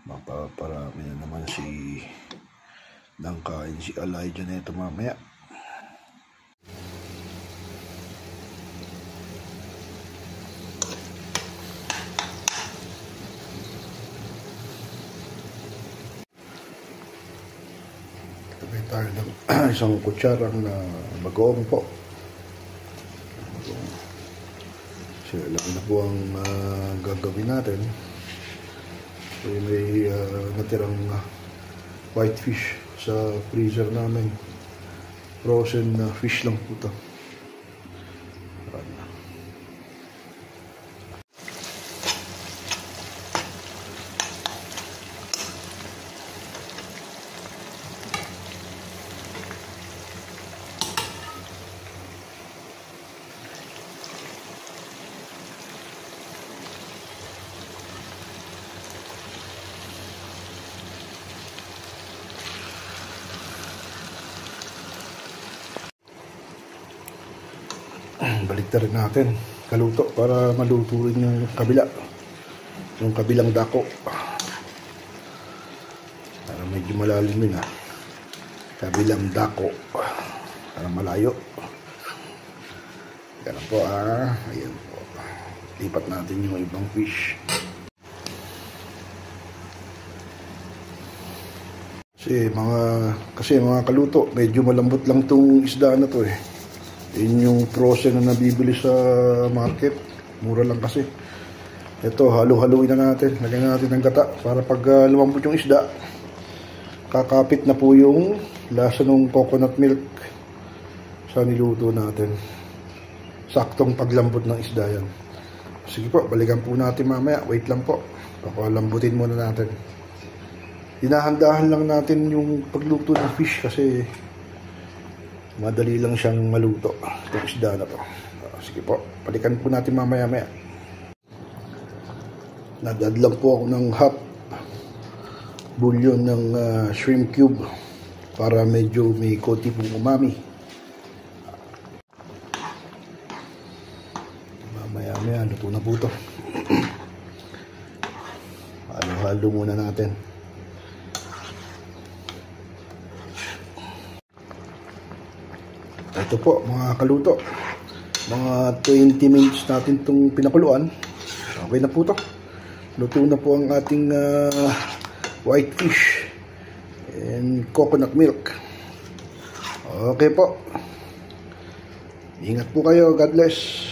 Mapaparami na naman ng kain si Elijah na ito mamaya. Lagay tayo ng isang kutsarang na bagoong po. Sila lang na po ang gagawin natin. So, may natirang white fish sa freezer namin. Frozen fish lang po ito. Balik rin natin kaluto para maluto rin yung kabilang dako para medyo malalim yun kabilang dako para malayo. Ganun po ayan po, lipat natin yung ibang fish kasi mga kaluto medyo malambot lang tong isda na to Yun yung frozen na nabibili sa market. Mura lang kasi. Ito, halo-haluin na natin. Lagyan natin ng gata para pag lumambot yung isda, kakapit na po yung lasa ng coconut milk sa niluto natin. Saktong paglambot ng isda yan. Sige po, balikan po natin mamaya. Wait lang po. Papalambutin muna natin. Hinahandahan lang natin yung pagluto ng fish kasi madali lang siyang maluto itong isda na to. Sige po, balikan po natin mamaya-maya. Nag-add lang po ako ng half bouillon ng shrimp cube para medyo may konti pong umami. Mamaya-maya, luto na po ito. Halo-halo muna natin. Ito po mga kaluto, mga 20 minutes natin itong pinakuluan. Okay na po ito. Luto na po ang ating white fish and coconut milk. Okay po. Ingat po kayo. God bless.